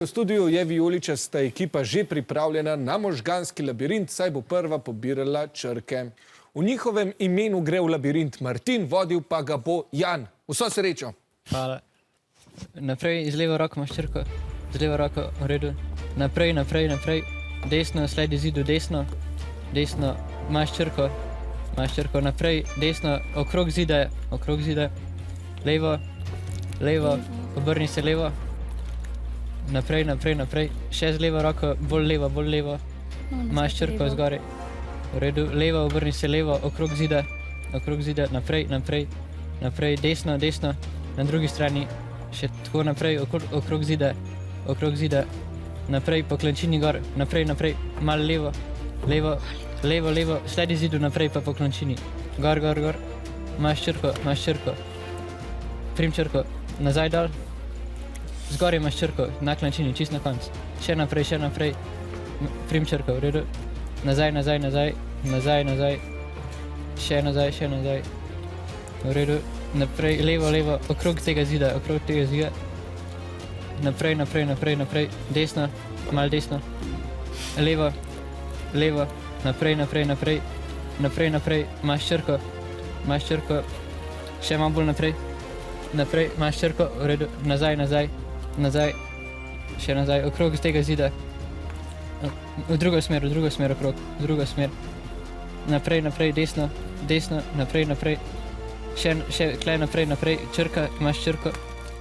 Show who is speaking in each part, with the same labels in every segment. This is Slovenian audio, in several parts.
Speaker 1: V studiu je vijoličasta ekipa že pripravljena na možganski labirint, saj bo prva pobirala črke. V njihovem imenu gre v labirint Martin, vodil pa ga bo Jan. Vso srečo.
Speaker 2: Hvala. Naprej, z levo roko imaš črko. Z levo roko, v redu. Naprej, naprej, naprej. Desno, sledi zidu, desno. Desno, imaš črko. Imaš črko, naprej, desno, okrog zida. Levo, levo, obrni se levo. Naprej, naprej, naprej. Še z levo roko, bolj levo. Imaš črko zgoraj. V redu, levo, obrni se levo, okrog zida, naprej, naprej, naprej, desno, desno, na drugi strani, še tako naprej, okrog zida, naprej, po klančini gor, naprej, naprej, malo levo, levo, levo, levo, sledi zidu, naprej pa po klančini, gor, imaš črko, prim črko, nazaj dol, zgoraj imaš črko, na klančini, čist na konc, še naprej, prim črko, v redu. Nazaj, še nazaj, v redu, naprej, levo, okrog tega zida, naprej, desno, malo desno, levo, naprej, imaš črko, še malo bolj naprej, imaš črko, v redu, nazaj, še nazaj, okrog tega zida. V drugo smer, okrog, v drugo smer. Naprej, desno, naprej. Še klej naprej, črka, imaš črko.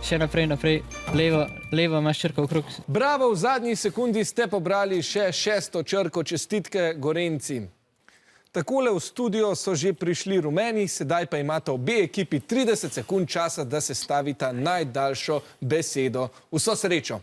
Speaker 2: Še naprej, levo imaš črko okrog.
Speaker 1: Bravo, v zadnji sekundi ste pobrali še 6. črko, čestitke Gorenjci. Takole v studio so že prišli rumeni, sedaj pa imata obe ekipi 30 sekund časa, da se stavita najdaljšo besedo. Vso srečo.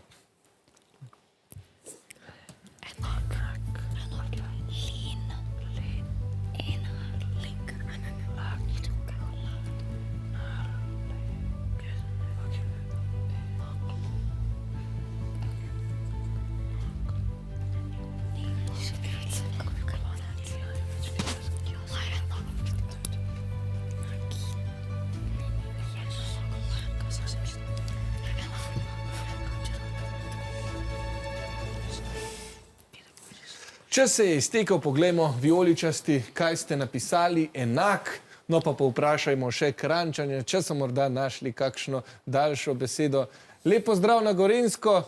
Speaker 1: Če se je iztekel, poglejmo, vijoličasti, kaj ste napisali, enak, no pa povprašajmo še Kranjčane, če so morda našli kakšno daljšo besedo. Lep pozdrav na Gorenjsko.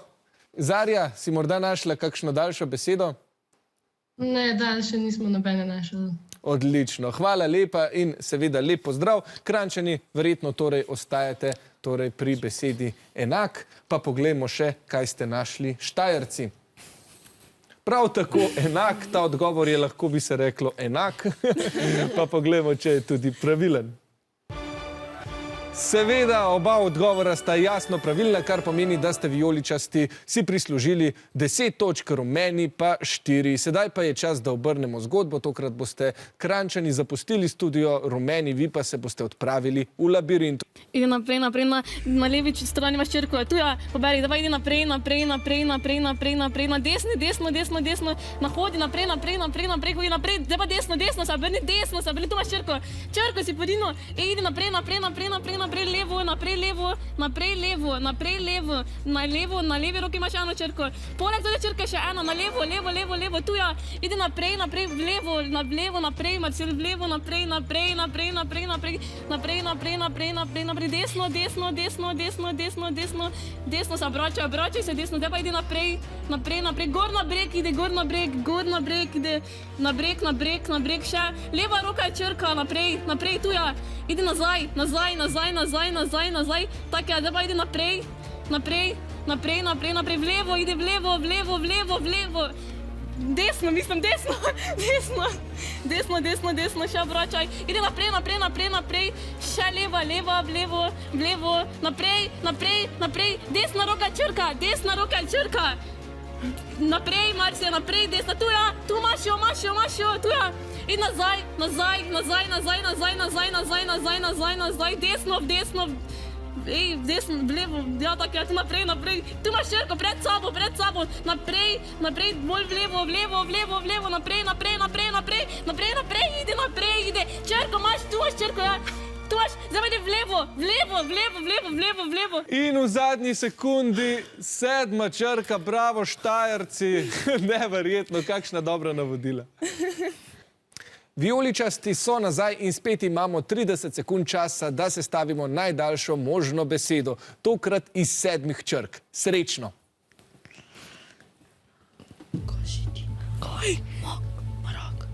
Speaker 1: Zarja, si morda našla kakšno daljšo besedo?
Speaker 3: Ne, daljše nismo nobene našli.
Speaker 1: Odlično, hvala lepa in seveda lep pozdrav. Kranjčani, verjetno torej ostajate pri besedi enak, pa poglejmo še, kaj ste našli Štajerci. Prav tako enak, ta odgovor je lahko bi se reklo enak, pa poglejmo, če je tudi pravilen. Seveda, oba odgovora sta jasno pravilna, kar pomeni, da ste vijoličasti si prislužili 10 točk, rumeni pa 4. Sedaj pa je čas, da obrnemo zgodbo. Tokrat boste Kranjčani zapustili studio, rumeni, vi pa se boste odpravili v labirint.
Speaker 3: Ide naprej, na levi strani imaš črko, tu ja, poberi, da ide naprej, na desno, na hodi naprej, hodi naprej, da pa desno, se obrni desno, tu imaš črko si podino, ide naprej, na levi roki imaš eno črko, poleg tega črke še eno, na levo, tu ja, ide naprej, vlevo, naprej, Marcel, vlevo, naprej, desno, se obračaj se desno, da pa ide naprej, gor na breg, ide na breg, še leva roka je črka, naprej, tu ja, ide nazaj, tako je, da pa ide naprej, vlevo, ide vlevo, desno, še obračaj, ide naprej, še vlevo, naprej, desna roka črka, naprej, Marcija, naprej, desna, tu ja, tu imaš jo, tu ja, in nazaj, desno, vlevo, ja, tako je, tu naprej, tu imaš črko, pred sabo, naprej, bolj vlevo, naprej, ide, črko imaš, tu imaš črko, ja, Toš, zdaj pa ide v levo, v levo, v levo, v levo, v levo, v levo.
Speaker 1: In v zadnji sekundi 7. črka, bravo Štajerci, neverjetno, kakšna dobra navodila. Vijoličasti so nazaj in spet imamo 30 sekund časa, da sestavimo najdaljšo možno besedo, tokrat iz 7 črk. Srečno!
Speaker 3: Kaj? Mrak.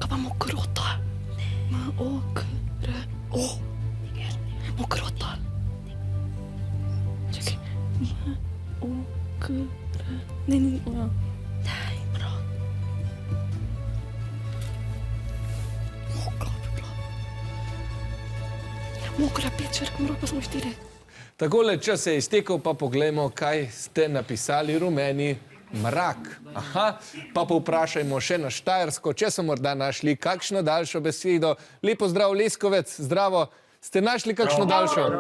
Speaker 3: Kaj pa mokrota? M-O-K-R-O. Mokrota. Čakaj. M-O-K-R. Ne. Daj, mrak. Mokra bi bila. Mokra 5 črk, mrak pa smo 4.
Speaker 1: Takole, čas se je iztekel, pa poglejmo, kaj ste napisali rumeni. Mrak. Aha, pa povprašajmo še na Štajersko, če so morda našli kakšno daljšo besedo. Lepo zdrav, Leskovec, zdravo. Ste našli kakšno daljšo?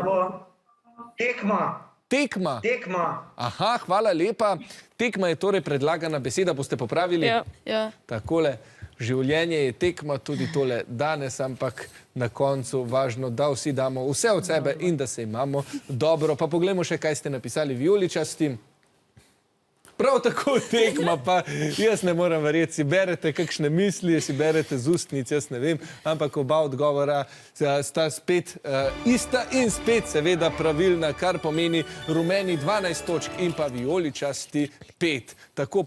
Speaker 4: Tekma.
Speaker 1: Tekma.
Speaker 4: Tekma.
Speaker 1: Aha, hvala lepa. Tekma je torej predlagana beseda, boste popravili?
Speaker 3: Ja.
Speaker 1: Takole, življenje je tekma, tudi tole danes, ampak na koncu važno, da vsi damo vse od sebe in da se imamo dobro. Pa poglejmo še, kaj ste napisali vijoličasti. Prav tako tekma, pa jaz ne moram verjeti, si berete kakšne misli, si berete z ustnic, jaz ne vem, ampak oba odgovora sta spet ista in spet seveda pravilna, kar pomeni rumeni 12 točk in pa vijoličasti 5. Tako